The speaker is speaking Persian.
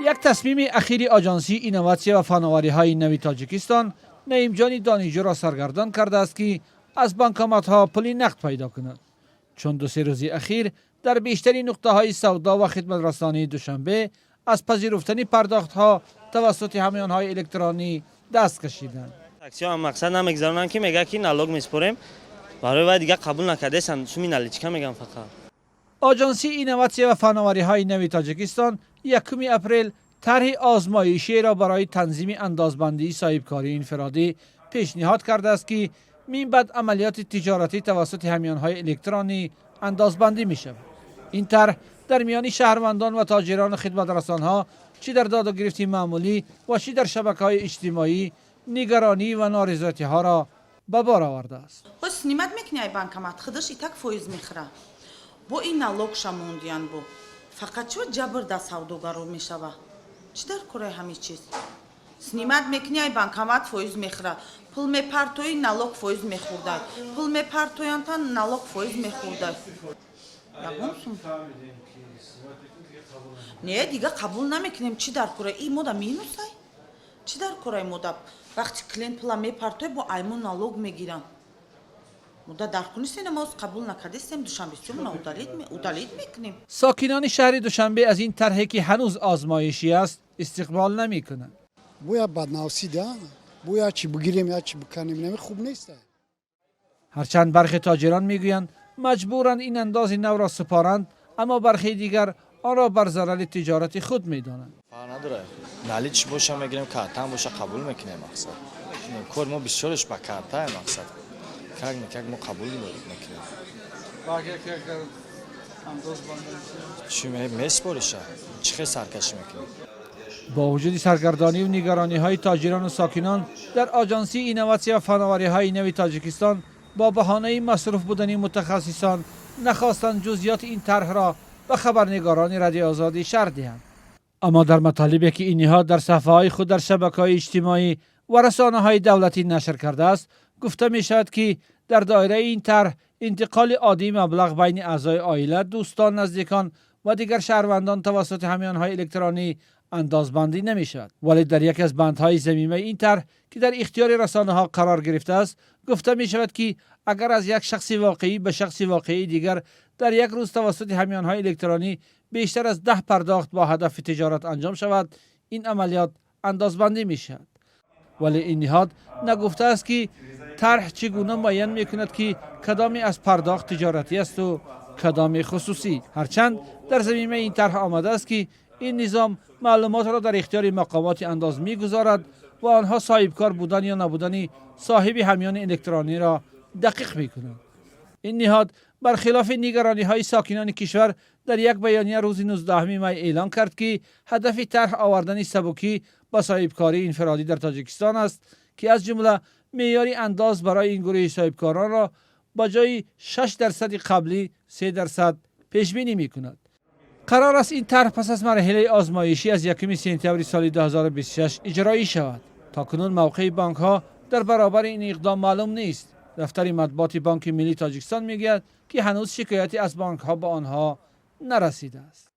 یک تصمیم اخیر آژانسی اینواسیون و فناوری‌های نوین تاجیکستان نعیم جان دانشجو را سرگردان کرده است که از بانکومات‌ها پول نقد پیدا کند، چون دو سه روز اخیر در بیشترین نقطه‌های سودا و خدمت‌رسانی دوشنبه از پذیرفتن پرداخت‌ها توسط همیان‌های الکترونی دست کشیدند. تاکسی هم مقصد نمیگذارن که میگه که نالوگ میسپریم، برای وقت دیگه قبول نکرده‌اند، شومی نالیچکا میگم فقط. آژانسی اینواسیون و فناوری‌های نوین تاجیکستان 1 اپریل طرح آزمایشی را برای تنظیم اندازبندی صاحبکاری انفرادی پیشنهاد کرده است که من بعد عملیات تجارتی توسط همیان‌های الکترونی اندازبندی می شود. این طرح در میان شهروندان و تاجران خدمت‌رسان‌ها چی در داد و گرفت معمولی و چی در شبکه‌های اجتماعی نگرانی و نارضایتی‌ها را به بار آورده است. سنیمت میکنی بانکمات خودش ایتک فایز میخره. با این نالوگ شموندیان بو. فقط چه جبر در سوداگرو میشوه. چی در کره همین چیز؟ سنیمت میکنی بانکمات فایز میخره. پول میپرتوی نالوگ فایز میخورده. پول میپرتویان تا نالوگ فایز میخورده. یابونسون. نه دیگه قبول نمیکنیم چی در کره این مودا مینوسای؟ چی در کره مودا وقتی کلینت پول میپرتوی با ایمون نالوگ میگیرن. مودا در کنیستیم ما قبول نکردیم دوشنبه شما اودالیت میکنیم. ساکنان شهر دوشنبه از این طرحی که هنوز آزمایشی است استقبال نمیکنند. بویا بدناسی ده، بویا چی بگیریم یا چی بکنیم نمی خوب نیست. هرچند برخی تاجران میگویند مجبورند این انداز نو را سپارند، اما برخی دیگر آن را بر ضرر تجارت خود میدانند. نداره. نالی چی باشه میگیریم کارتان باشه قبول میکنیم مقصد. کار ما بسیارش با کارتای مقصد. کاگ ما قبول میکنیم. باقی که انداز بندی چی میسپوریشه؟ چه سرکشی میکنیم؟ با وجود سرگردانی و نگرانی های تاجران و ساکنان در آژانسی اینواسیون و فناوری‌های نوین تاجیکستان با بهانه مصروف بودن متخصصان نخواستند جزئیات این طرح را به خبرنگاران رادیو آزادی شرح دهند. اما در مطالبی که این نهاد در صفحه‌های خود در شبکه‌های اجتماعی و رسانه‌های دولتی نشر کرده است، گفته می شود که در دایره این طرح انتقال عادی مبلغ بین اعضای عائله، دوستان، نزدیکان و دیگر شهروندان توسط همیان‌های الکترونی اندازبندی نمی شود. ولی در یک از بندهای ضمیمه این طرح که در اختیار رسانه‌ها قرار گرفته است، گفته می شود که اگر از یک شخص واقعی به شخص واقعی دیگر در یک روز توسط همیان‌های الکترونی بیشتر از 10 پرداخت با هدف تجارت انجام شود، این عملیات اندازبندی می شود. ولی این نهاد نگفته است که طرح چگونه معین می کند که کدامی از پرداخت تجارتی است و کدامی خصوصی. هرچند در ضمیمه این طرح آمده است که این نظام معلومات را در اختیار مقامات انداز می‌گذارد و آنها صاحبکار بودن یا نبودن صاحب همیان الکترونی را دقیق می‌کنند. این نهاد برخلاف نگرانی‌های ساکنان کشور در یک بیانیه روز 19 می اعلان کرد که هدف طرح آوردن سبکی با صاحبکاری انفرادی در تاجیکستان است که از جمله معیار انداز برای این گروه صاحبکاران را با جای 6% قبلی 3% پیش بینی می‌کند. قرار است این طرح پس از مرحله آزمایشی از 1 سپتامبر سال 2026 اجرایی شود. تاکنون موقع بانک ها در برابر این اقدام معلوم نیست. دفتر مطبوعات بانک ملی تاجیکستان میگوید که هنوز شکایتی از بانک ها به آنها نرسیده است.